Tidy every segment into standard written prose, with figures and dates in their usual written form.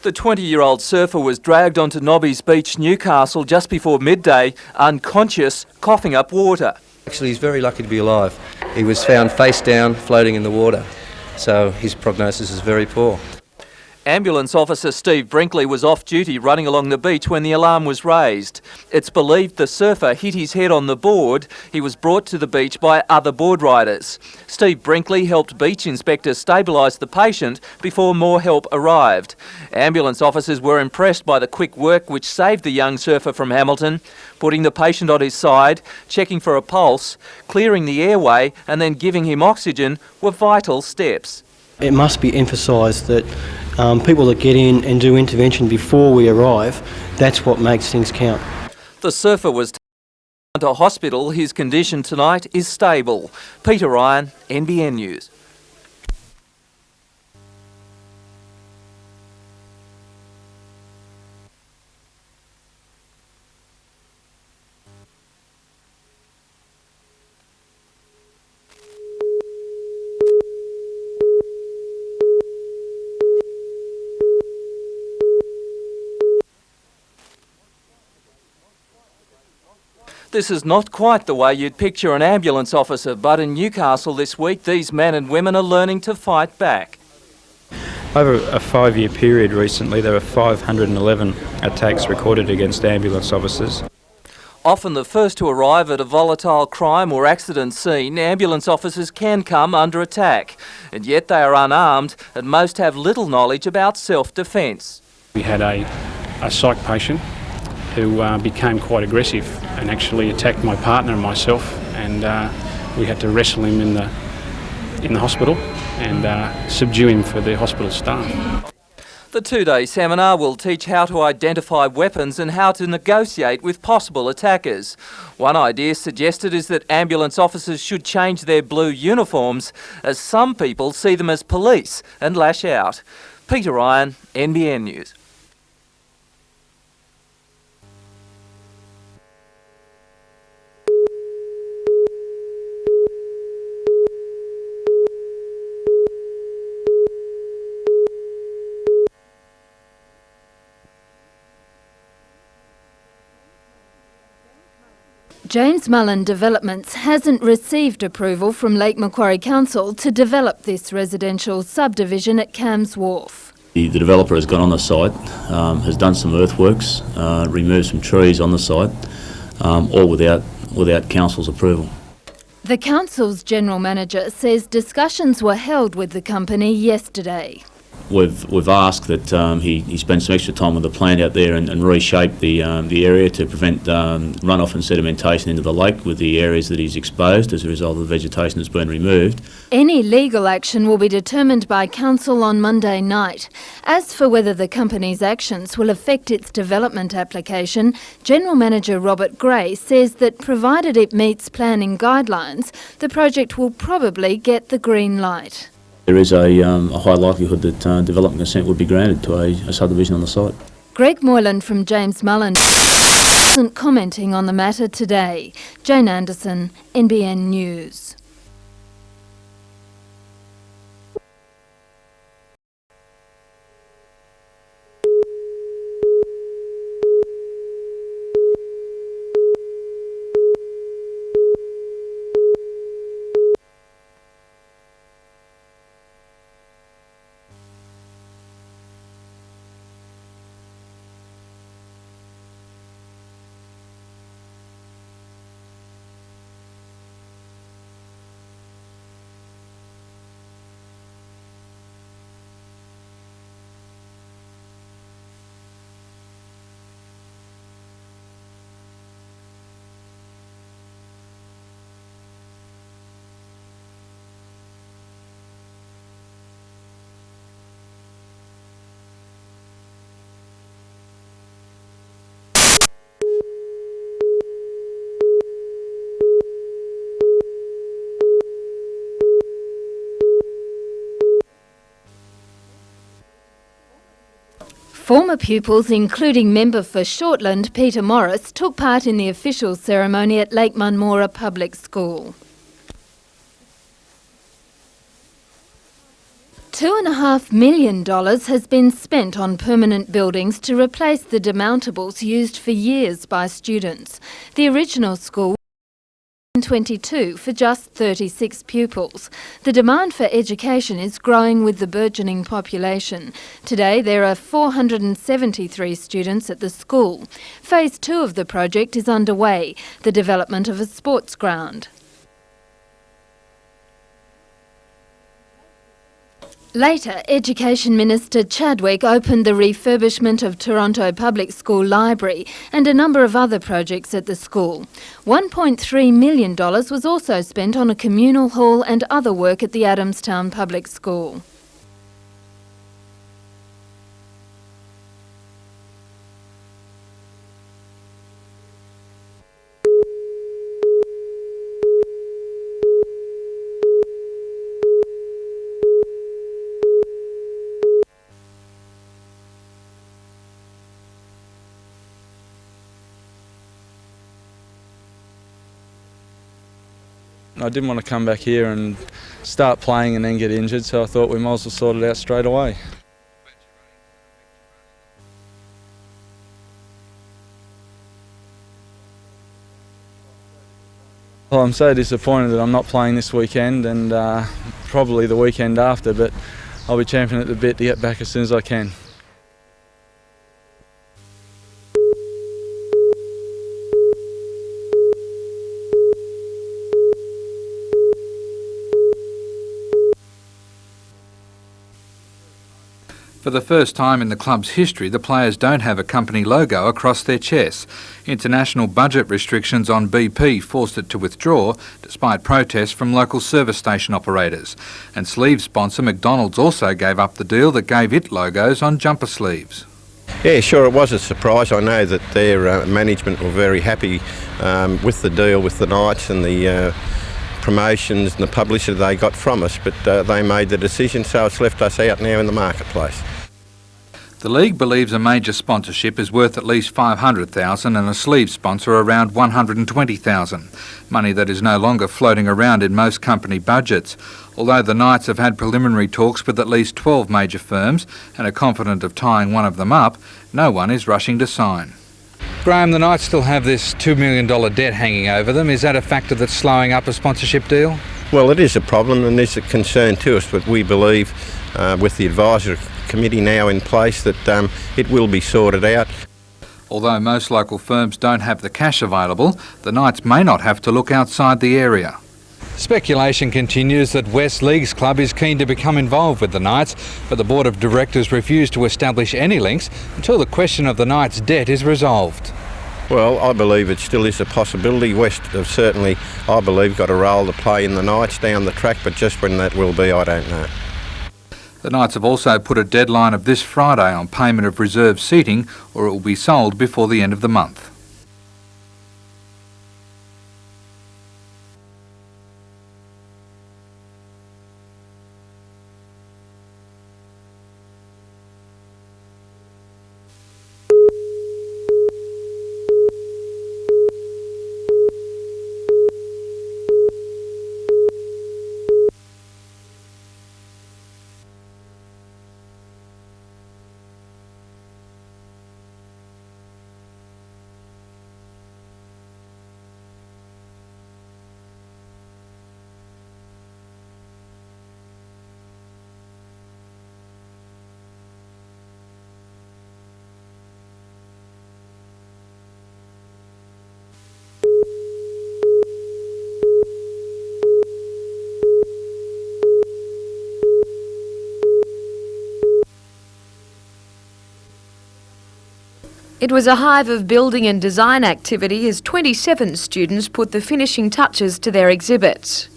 The 20-year-old surfer was dragged onto Nobby's Beach, Newcastle, just before midday, unconscious, coughing up water. Actually, he's very lucky to be alive. He was found face down, floating in the water, so his prognosis is very poor. Ambulance officer Steve Brinkley was off duty running along the beach when the alarm was raised. It's believed the surfer hit his head on the board. He was brought to the beach by other board riders. Steve Brinkley helped beach inspectors stabilise the patient before more help arrived. Ambulance officers were impressed by the quick work which saved the young surfer from Hamilton. Putting the patient on his side, checking for a pulse, clearing the airway and then giving him oxygen were vital steps. It must be emphasised that people that get in and do intervention before we arrive, that's what makes things count. The surfer was taken to hospital. His condition tonight is stable. Peter Ryan, NBN News. This is not quite the way you'd picture an ambulance officer, but in Newcastle this week, these men and women are learning to fight back. Over a 5-year period recently, there were 511 attacks recorded against ambulance officers. Often the first to arrive at a volatile crime or accident scene, ambulance officers can come under attack, and yet they are unarmed and most have little knowledge about self-defence. We had a psych patient who became quite aggressive and actually attacked my partner and myself, and we had to wrestle him in the hospital and subdue him for the hospital staff. The 2-day seminar will teach how to identify weapons and how to negotiate with possible attackers. One idea suggested is that ambulance officers should change their blue uniforms, as some people see them as police and lash out. Peter Ryan, NBN News. James Mullen Developments hasn't received approval from Lake Macquarie Council to develop this residential subdivision at Cam's Wharf. The developer has gone on the site, has done some earthworks, removed some trees on the site, all without council's approval. The council's general manager says discussions were held with the company yesterday. We've asked that he spend some extra time with the plant out there and reshape the area to prevent runoff and sedimentation into the lake with the areas that he's exposed as a result of the vegetation that's been removed. Any legal action will be determined by council on Monday night. As for whether the company's actions will affect its development application, General Manager Robert Gray says that provided it meets planning guidelines, the project will probably get the green light. There is a high likelihood that development consent would be granted to a subdivision on the site. Greg Moylan from James Mullen isn't commenting on the matter today. Jane Anderson, NBN News. Former pupils, including member for Shortland Peter Morris, took part in the official ceremony at Lake Munmora Public School. $2.5 million has been spent on permanent buildings to replace the demountables used for years by students. The original school in 22 for just 36 pupils. The demand for education is growing with the burgeoning population. Today there are 473 students at the school. Phase 2 of the project is underway, the development of a sports ground. Later, Education Minister Chadwick opened the refurbishment of Toronto Public School Library and a number of other projects at the school. $1.3 million was also spent on a communal hall and other work at the Adamstown Public School. I didn't want to come back here and start playing and then get injured, so I thought we might as well sort it out straight away. Well, I'm so disappointed that I'm not playing this weekend and probably the weekend after, but I'll be champing at the bit to get back as soon as I can. For the first time in the club's history, the players don't have a company logo across their chests. International budget restrictions on BP forced it to withdraw, despite protests from local service station operators. And sleeve sponsor McDonald's also gave up the deal that gave it logos on jumper sleeves. Yeah, sure, it was a surprise. I know that their management were very happy with the deal with the Knights and the promotions and the publicity they got from us, but they made the decision, so it's left us out now in the marketplace. The league believes a major sponsorship is worth at least $500,000 and a sleeve sponsor around $120,000, money that is no longer floating around in most company budgets. Although the Knights have had preliminary talks with at least 12 major firms and are confident of tying one of them up, no one is rushing to sign. Graham, the Knights still have this $2 million debt hanging over them. Is that a factor that's slowing up a sponsorship deal? Well, it is a problem and it's a concern to us, but we believe with the advisory committee now in place that it will be sorted out. Although most local firms don't have the cash available, the Knights may not have to look outside the area. Speculation continues that West Leagues Club is keen to become involved with the Knights, but the Board of Directors refused to establish any links until the question of the Knights' debt is resolved. Well, I believe it still is a possibility. West have certainly, I believe, got a role to play in the Knights down the track, but just when that will be, I don't know. The Knights have also put a deadline of this Friday on payment of reserve seating, or it will be sold before the end of the month. It was a hive of building and design activity as 27 students put the finishing touches to their exhibits.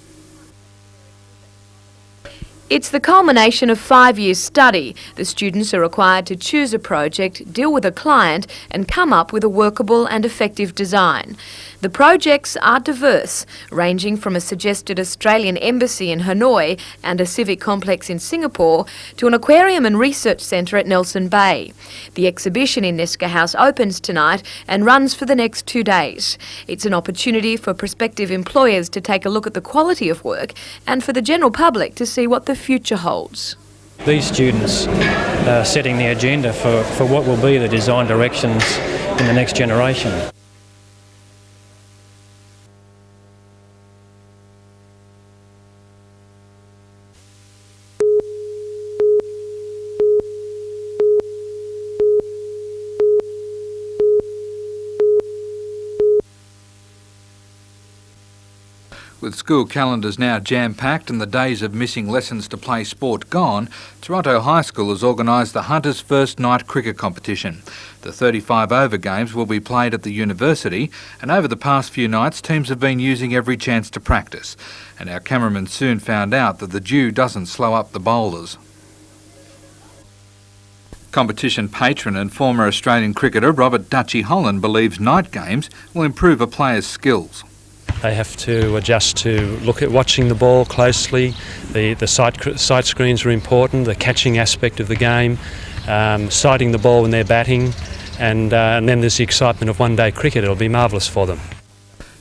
It's the culmination of 5 years' study. The students are required to choose a project, deal with a client and come up with a workable and effective design. The projects are diverse, ranging from a suggested Australian embassy in Hanoi and a civic complex in Singapore to an aquarium and research centre at Nelson Bay. The exhibition in Nesca House opens tonight and runs for the next 2 days. It's an opportunity for prospective employers to take a look at the quality of work and for the general public to see what the future holds. These students are setting the agenda for what will be the design directions in the next generation. With school calendars now jam-packed and the days of missing lessons to play sport gone, Toronto High School has organised the Hunters' first night cricket competition. The 35-over games will be played at the university, and over the past few nights teams have been using every chance to practice. And our cameraman soon found out that the dew doesn't slow up the bowlers. Competition patron and former Australian cricketer Robert "Dutchy" Holland believes night games will improve a player's skills. They have to adjust to look at watching the ball closely. The sight screens are important, the catching aspect of the game, sighting the ball when they're batting, and then there's the excitement of one-day cricket. It'll be marvellous for them.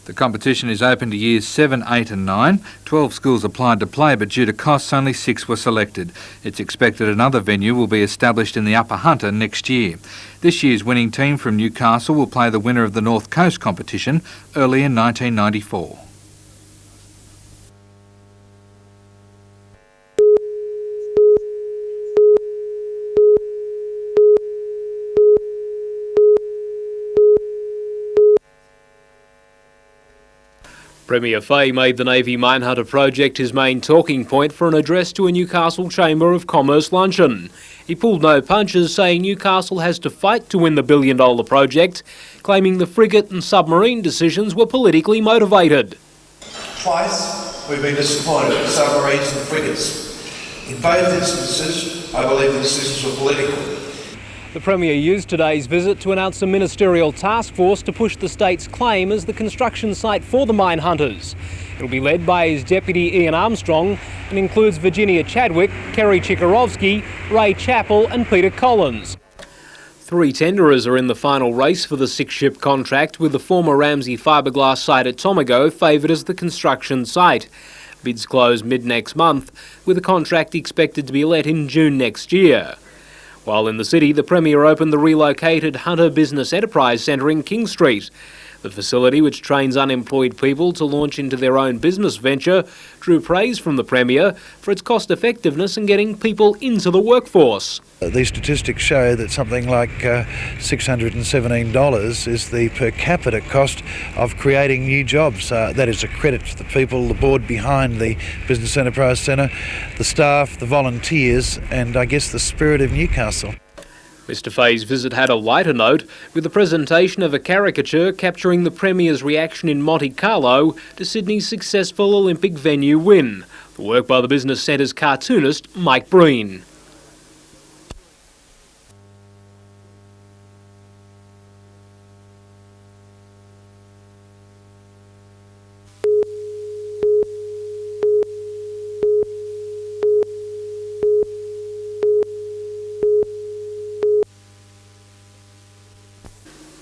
The competition is open to years 7, 8 and 9. 12 schools applied to play, but due to costs only 6 were selected. It's expected another venue will be established in the Upper Hunter next year. This year's winning team from Newcastle will play the winner of the North Coast competition early in 1994. Premier Fay made the Navy Minehunter project his main talking point for an address to a Newcastle Chamber of Commerce luncheon. He pulled no punches, saying Newcastle has to fight to win the billion-dollar project, claiming the frigate and submarine decisions were politically motivated. Twice we've been disappointed with submarines and frigates. In both instances, I believe the decisions were political. The Premier used today's visit to announce a ministerial task force to push the state's claim as the construction site for the mine hunters. It'll be led by his deputy Ian Armstrong and includes Virginia Chadwick, Kerry Chikarovsky, Ray Chappell and Peter Collins. 3 tenderers are in the final race for the 6-ship contract, with the former Ramsay fiberglass site at Tomago favoured as the construction site. Bids close mid-next month, with the contract expected to be let in June next year. While in the city, the Premier opened the relocated Hunter Business Enterprise Centre in King Street. The facility, which trains unemployed people to launch into their own business venture, drew praise from the Premier for its cost-effectiveness in getting people into the workforce. These statistics show that something like $617 is the per capita cost of creating new jobs. That is a credit to the people, the board behind the Business Enterprise Centre, the staff, the volunteers, and I guess the spirit of Newcastle. Mr Fay's visit had a lighter note, with the presentation of a caricature capturing the Premier's reaction in Monte Carlo to Sydney's successful Olympic venue win. The work by the Business Centre's cartoonist Mike Breen.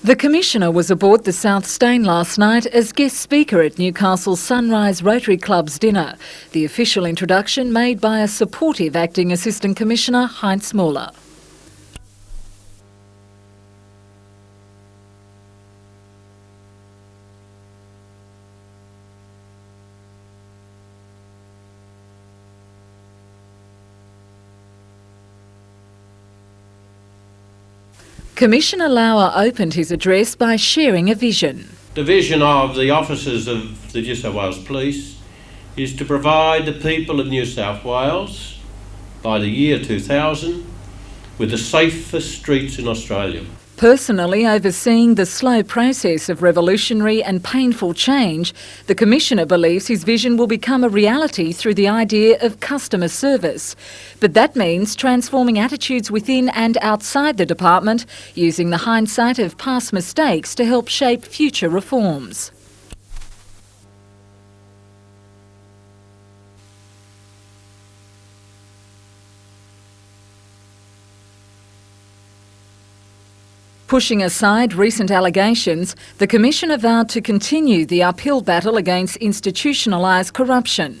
The Commissioner was aboard the South Staine last night as guest speaker at Newcastle's Sunrise Rotary Club's dinner. The official introduction made by a supportive Acting Assistant Commissioner, Heinz Muller. Commissioner Lauer opened his address by sharing a vision. The vision of the officers of the New South Wales Police is to provide the people of New South Wales, by the year 2000, with the safest streets in Australia. Personally overseeing the slow process of revolutionary and painful change, the Commissioner believes his vision will become a reality through the idea of customer service. But that means transforming attitudes within and outside the department, using the hindsight of past mistakes to help shape future reforms. Pushing aside recent allegations, the Commissioner vowed to continue the uphill battle against institutionalised corruption.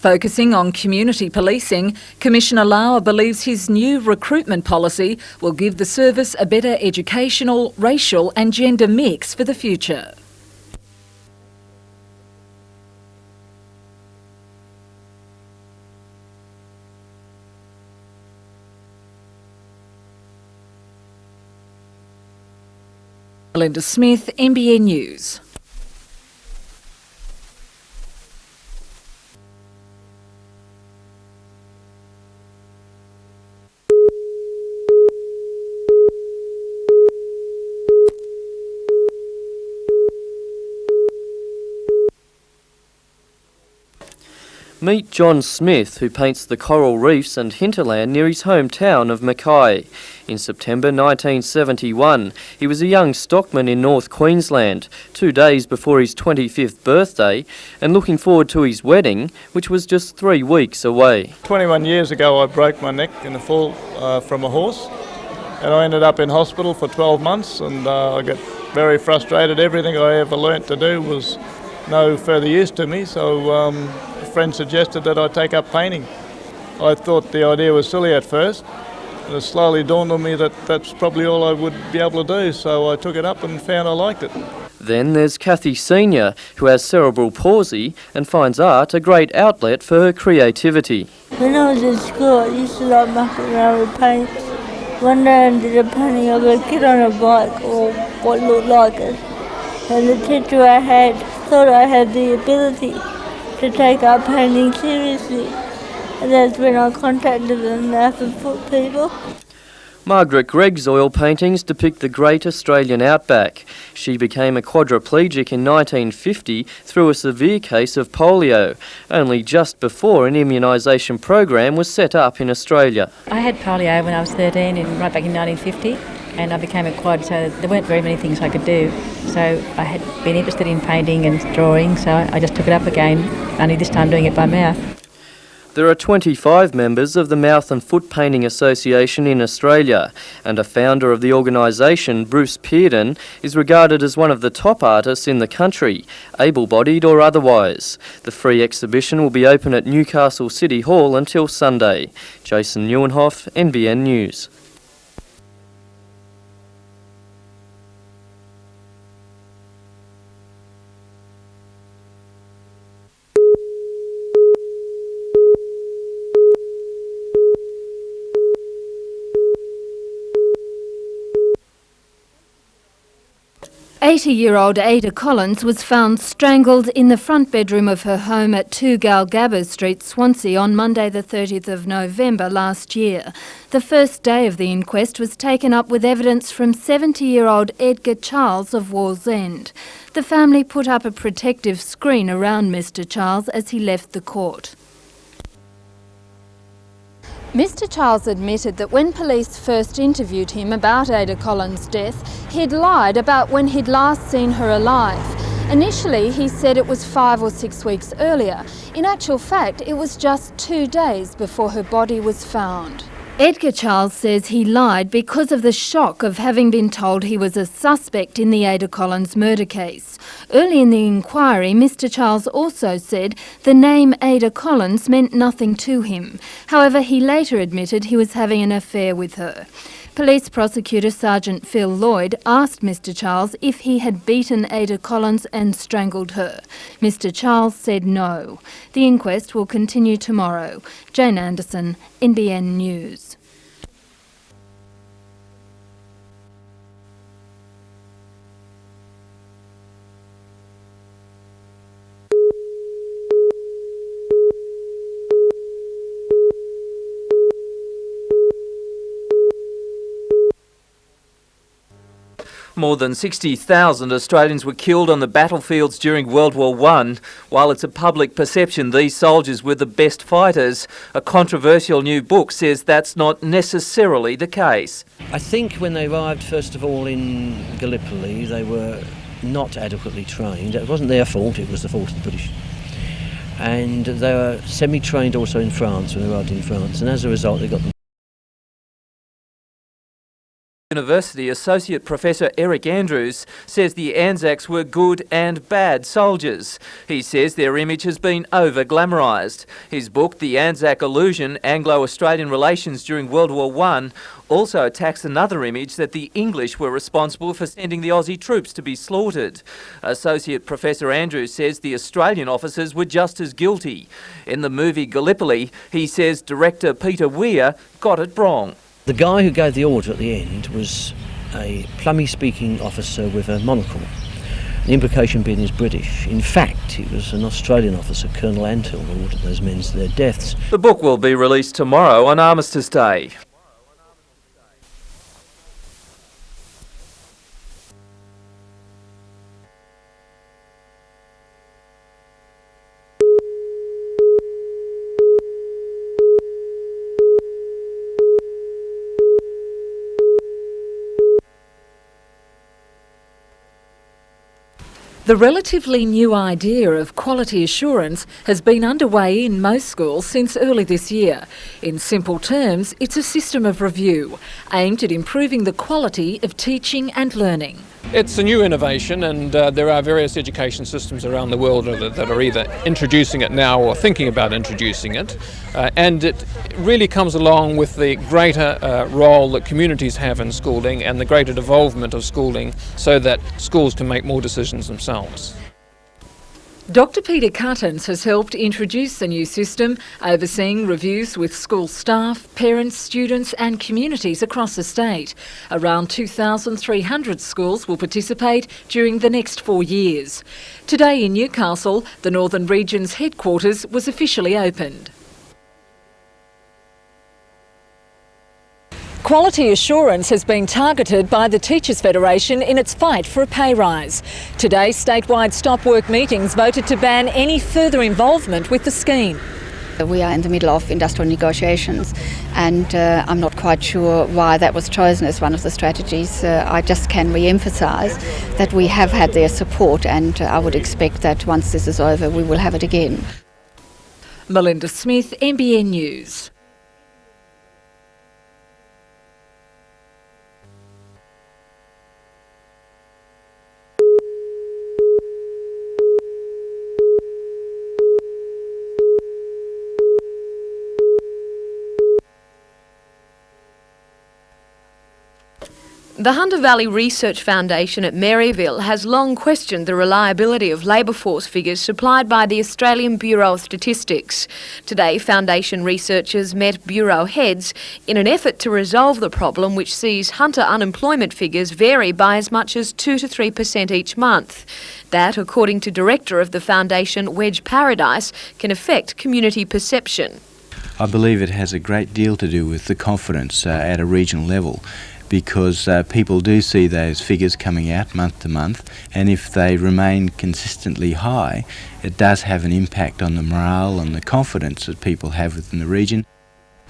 Focusing on community policing, Commissioner Lauer believes his new recruitment policy will give the service a better educational, racial and gender mix for the future. Melinda Smith, NBN News. Meet John Smith, who paints the coral reefs and hinterland near his hometown of Mackay. In September 1971, he was a young stockman in North Queensland, 2 days before his 25th birthday, and looking forward to his wedding, which was just 3 weeks away. 21 years ago I broke my neck in a fall from a horse, and I ended up in hospital for 12 months, and I got very frustrated. Everything I ever learnt to do was no further use to me, so a friend suggested that I take up painting. I thought the idea was silly at first, and it slowly dawned on me that that's probably all I would be able to do, so I took it up and found I liked it. Then there's Kathy Senior, who has cerebral palsy and finds art a great outlet for her creativity. When I was at school, I used to like mucking around with paint. One day I did a painting of a kid on a bike, or what looked like it, and the teacher I had thought I had the ability to take up painting seriously, and that's when I contacted the Native Foot people. Margaret Gregg's oil paintings depict the great Australian outback. She became a quadriplegic in 1950 through a severe case of polio, only just before an immunisation program was set up in Australia. I had polio when I was 13, right back in 1950, and I became a quad, so there weren't very many things I could do. So I had been interested in painting and drawing, so I just took it up again, only this time doing it by mouth. There are 25 members of the Mouth and Foot Painting Association in Australia, and a founder of the organisation, Bruce Pearden, is regarded as one of the top artists in the country, able-bodied or otherwise. The free exhibition will be open at Newcastle City Hall until Sunday. Jason Neuenhoff, NBN News. "80-year-old Ada Collins was found strangled in the front bedroom of her home at 2 Galgabba Street, Swansea, on Monday the 30th of November last year. The first day of the inquest was taken up with evidence from 70-year-old Edgar Charles of Wallsend. The family put up a protective screen around Mr Charles as he left the court. Mr Charles admitted that when police first interviewed him about Ada Collins' death, he'd lied about when he'd last seen her alive. Initially, he said it was 5 or 6 weeks earlier. In actual fact, it was just 2 days before her body was found. Edgar Charles says he lied because of the shock of having been told he was a suspect in the Ada Collins murder case. Early in the inquiry, Mr Charles also said the name Ada Collins meant nothing to him. However, he later admitted he was having an affair with her. Police prosecutor Sergeant Phil Lloyd asked Mr Charles if he had beaten Ada Collins and strangled her. Mr Charles said no. The inquest will continue tomorrow. Jane Anderson, NBN News. More than 60,000 Australians were killed on the battlefields during World War I. While it's a public perception these soldiers were the best fighters, a controversial new book says that's not necessarily the case. I think when they arrived, first of all, in Gallipoli, they were not adequately trained. It wasn't their fault, it was the fault of the British. And they were semi-trained also in France when they arrived in France, and as a result they got University Associate Professor Eric Andrews says the Anzacs were good and bad soldiers. He says their image has been over-glamorised. His book, The Anzac Illusion, Anglo-Australian Relations During World War I, also attacks another image that the English were responsible for sending the Aussie troops to be slaughtered. Associate Professor Andrews says the Australian officers were just as guilty. In the movie Gallipoli, he says director Peter Weir got it wrong. The guy who gave the order at the end was a plummy-speaking officer with a monocle, the implication being he's British. In fact, he was an Australian officer, Colonel Antill, who ordered those men to their deaths. The book will be released tomorrow on Armistice Day. The relatively new idea of quality assurance has been underway in most schools since early this year. In simple terms, it's a system of review aimed at improving the quality of teaching and learning. It's a new innovation, and there are various education systems around the world that are either introducing it now or thinking about introducing it. And it really comes along with the greater role that communities have in schooling and the greater devolvement of schooling so that schools can make more decisions themselves. Dr Peter Cuttins has helped introduce the new system, overseeing reviews with school staff, parents, students and communities across the state. Around 2,300 schools will participate during the next 4 years. Today in Newcastle, the Northern Region's headquarters was officially opened. Quality assurance has been targeted by the Teachers Federation in its fight for a pay rise. Today, statewide stop work meetings voted to ban any further involvement with the scheme. We are in the middle of industrial negotiations, and I'm not quite sure why that was chosen as one of the strategies. I just can re-emphasise that we have had their support, and I would expect that once this is over we will have it again. Melinda Smith, NBN News. The Hunter Valley Research Foundation at Maryville has long questioned the reliability of labour force figures supplied by the Australian Bureau of Statistics. Today, Foundation researchers met Bureau heads in an effort to resolve the problem, which sees Hunter unemployment figures vary by as much as 2 to 3% each month. That, according to Director of the Foundation, Wedge Paradise, can affect community perception. I believe it has a great deal to do with the confidence at a regional level, because people do see those figures coming out month to month, and if they remain consistently high, it does have an impact on the morale and the confidence that people have within the region.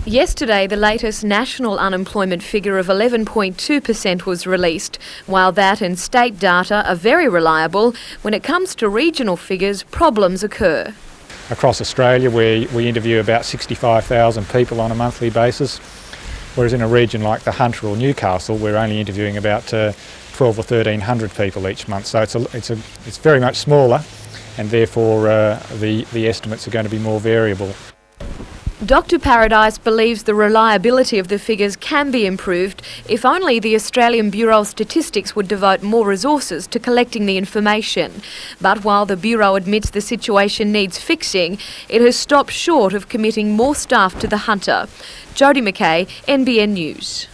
Yesterday, the latest national unemployment figure of 11.2% was released. While that and state data are very reliable, when it comes to regional figures, problems occur. Across Australia, we interview about 65,000 people on a monthly basis, whereas in a region like the Hunter or Newcastle, we're only interviewing about 12 or 1,300 people each month. So it's very much smaller, and therefore the estimates are going to be more variable. Dr Paradise believes the reliability of the figures can be improved if only the Australian Bureau of Statistics would devote more resources to collecting the information. But while the Bureau admits the situation needs fixing, it has stopped short of committing more staff to the Hunter. Jodie McKay, NBN News.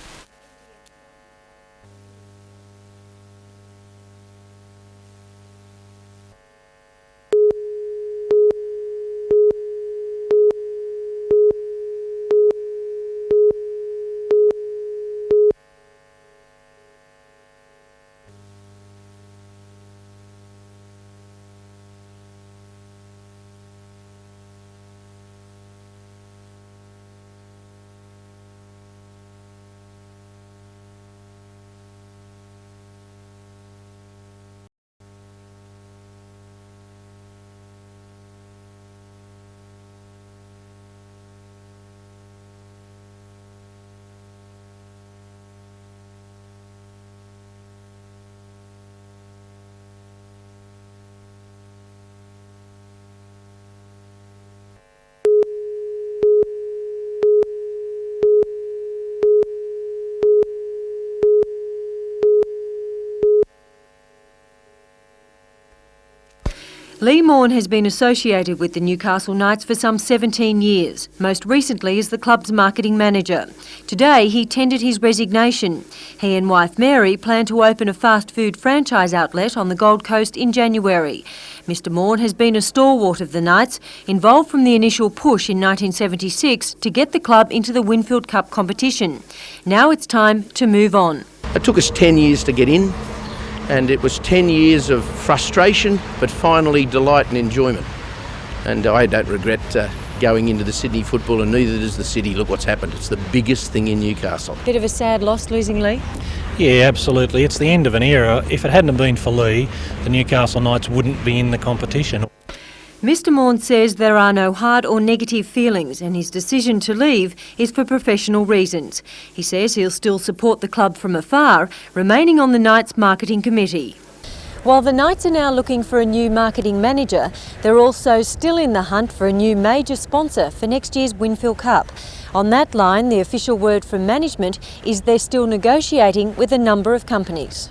Lee Morn has been associated with the Newcastle Knights for some 17 years, most recently as the club's marketing manager. Today he tendered his resignation. He and wife Mary plan to open a fast food franchise outlet on the Gold Coast in January. Mr Morn has been a stalwart of the Knights, involved from the initial push in 1976 to get the club into the Winfield Cup competition. Now it's time to move on. It took us 10 years to get in, and it was 10 years of frustration, but finally delight and enjoyment. And I don't regret going into the Sydney football, and neither does the city. Look what's happened. It's the biggest thing in Newcastle. Bit of a sad loss losing Lee? Yeah, absolutely. It's the end of an era. If it hadn't been for Lee, the Newcastle Knights wouldn't be in the competition. Mr Morn says there are no hard or negative feelings and his decision to leave is for professional reasons. He says he'll still support the club from afar, remaining on the Knights marketing committee. While the Knights are now looking for a new marketing manager, they're also still in the hunt for a new major sponsor for next year's Winfield Cup. On that line, the official word from management is they're still negotiating with a number of companies.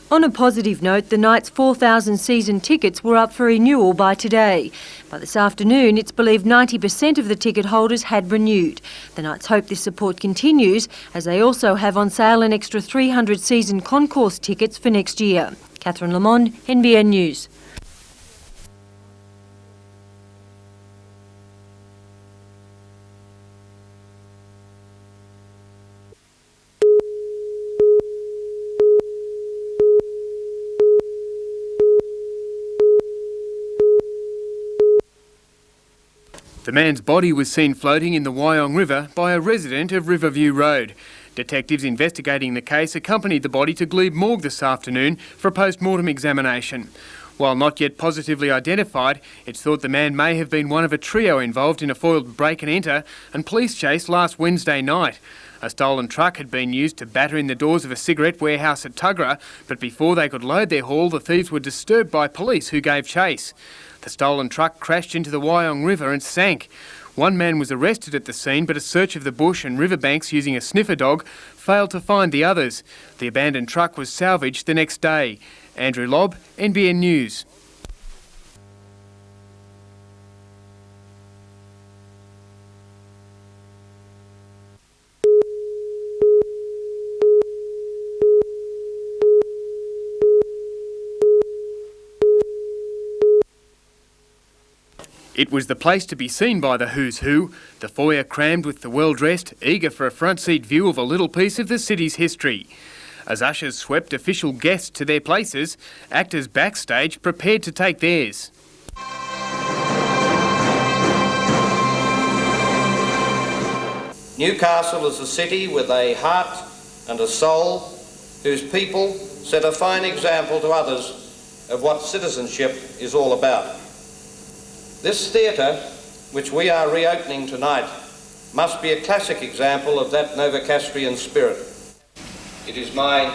On a positive note, the Knights' 4,000 season tickets were up for renewal by today. By this afternoon, it's believed 90% of the ticket holders had renewed. The Knights hope this support continues, as they also have on sale an extra 300 season concourse tickets for next year. Catherine Lamond, NBN News. The man's body was seen floating in the Wyong River by a resident of Riverview Road. Detectives investigating the case accompanied the body to Glebe Morgue this afternoon for a post-mortem examination. While not yet positively identified, it's thought the man may have been one of a trio involved in a foiled break-and-enter and police chase last Wednesday night. A stolen truck had been used to batter in the doors of a cigarette warehouse at Tuggerah, but before they could load their haul, the thieves were disturbed by police who gave chase. The stolen truck crashed into the Wyong River and sank. One man was arrested at the scene, but a search of the bush and riverbanks using a sniffer dog failed to find the others. The abandoned truck was salvaged the next day. Andrew Lobb, NBN News. It was the place to be seen by the who's who, the foyer crammed with the well-dressed, eager for a front-seat view of a little piece of the city's history. As ushers swept official guests to their places, actors backstage prepared to take theirs. Newcastle is a city with a heart and a soul, whose people set a fine example to others of what citizenship is all about. This theatre, which we are reopening tonight, must be a classic example of that Novocastrian spirit. It is my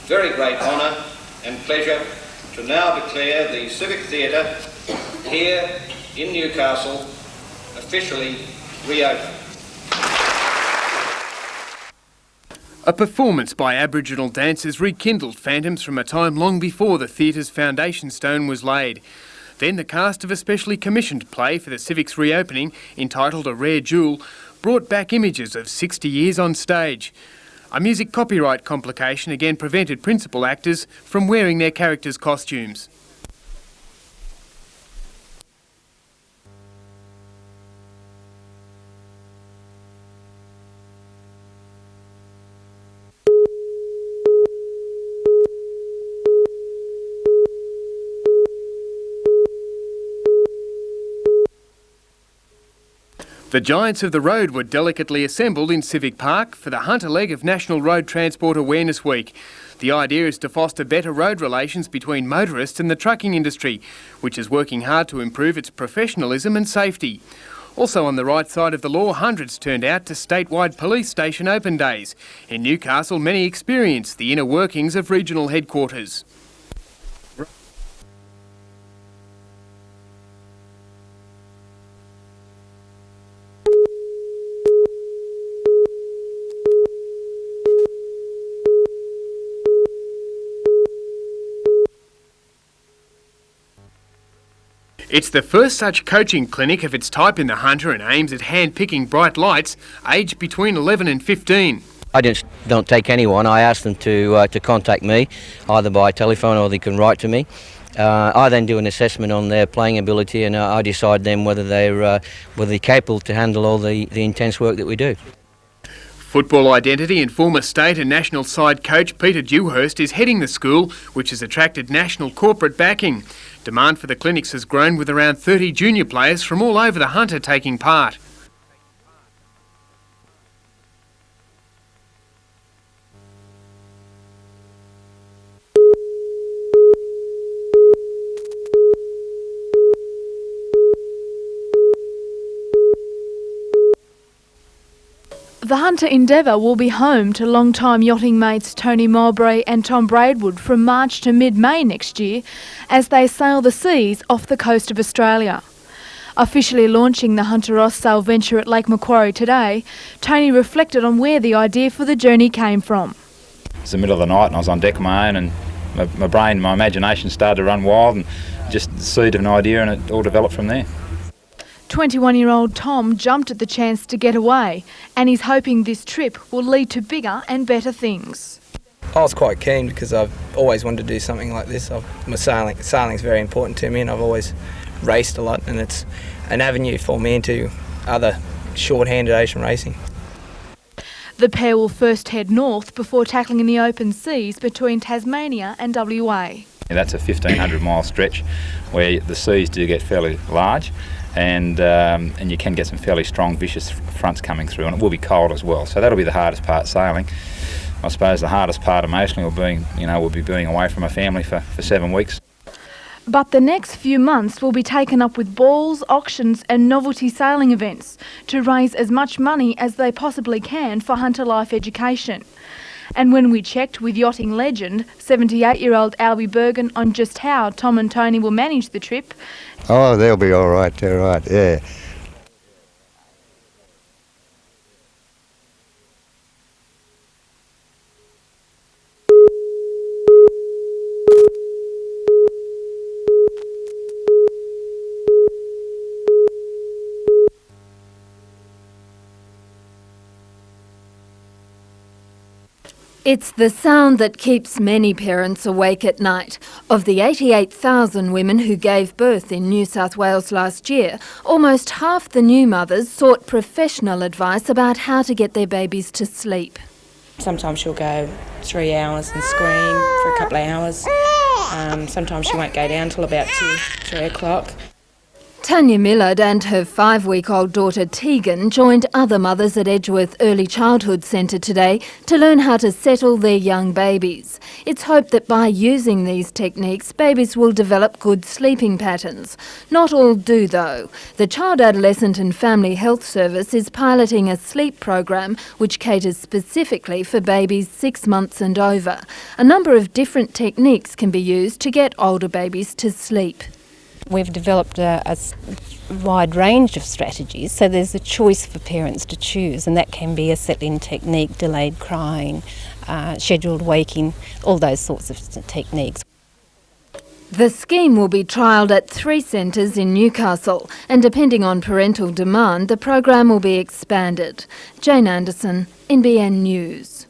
very great honour and pleasure to now declare the Civic Theatre here in Newcastle officially reopened. A performance by Aboriginal dancers rekindled phantoms from a time long before the theatre's foundation stone was laid. Then the cast of a specially commissioned play for the Civic's reopening, entitled A Rare Jewel, brought back images of 60 years on stage. A music copyright complication again prevented principal actors from wearing their characters' costumes. The giants of the road were delicately assembled in Civic Park for the Hunter leg of National Road Transport Awareness Week. The idea is to foster better road relations between motorists and the trucking industry, which is working hard to improve its professionalism and safety. Also on the right side of the law, hundreds turned out to statewide police station open days. In Newcastle, many experienced the inner workings of regional headquarters. It's the first such coaching clinic of its type in the Hunter and aims at hand-picking bright lights aged between 11 and 15. I just don't take anyone. I ask them to contact me, either by telephone or they can write to me. I then do an assessment on their playing ability, and I decide then whether they're capable to handle all the intense work that we do. Football identity and former state and national side coach Peter Dewhurst is heading the school, which has attracted national corporate backing. Demand for the clinics has grown, with around 30 junior players from all over the Hunter taking part. The Hunter endeavour will be home to long-time yachting mates Tony Mowbray and Tom Braidwood from March to mid-May next year as they sail the seas off the coast of Australia. Officially launching the Hunter Ross sail venture at Lake Macquarie today, Tony reflected on where the idea for the journey came from. It's the middle of the night and I was on deck of my own, and my imagination started to run wild, and just the seed of an idea, and it all developed from there. 21-year-old Tom jumped at the chance to get away, and he's hoping this trip will lead to bigger and better things. I was quite keen because I've always wanted to do something like this. Sailing's very important to me, and I've always raced a lot, and it's an avenue for me into other short-handed ocean racing. The pair will first head north before tackling in the open seas between Tasmania and WA. That's a 1,500 mile stretch where the seas do get fairly large, and you can get some fairly strong, vicious fronts coming through, and it will be cold as well. So that'll be the hardest part sailing. I suppose the hardest part emotionally will be being away from my family for 7 weeks. But the next few months will be taken up with balls, auctions and novelty sailing events to raise as much money as they possibly can for Hunter Life education. And when we checked with yachting legend, 78-year-old Albie Bergen, on just how Tom and Tony will manage the trip... Oh, they'll be all right, yeah. It's the sound that keeps many parents awake at night. Of the 88,000 women who gave birth in New South Wales last year, almost half the new mothers sought professional advice about how to get their babies to sleep. Sometimes she'll go 3 hours and scream for a couple of hours. Sometimes she won't go down till about 2-3 o'clock. Tanya Millard and her 5-week-old daughter Tegan joined other mothers at Edgeworth Early Childhood Centre today to learn how to settle their young babies. It's hoped that by using these techniques, babies will develop good sleeping patterns. Not all do, though. The Child, Adolescent and Family Health Service is piloting a sleep program which caters specifically for babies 6 months and over. A number of different techniques can be used to get older babies to sleep. We've developed a wide range of strategies, so there's a choice for parents to choose, and that can be a set-in technique, delayed crying, scheduled waking, all those sorts of techniques. The scheme will be trialled at 3 centres in Newcastle, and depending on parental demand, the program will be expanded. Jane Anderson, NBN News.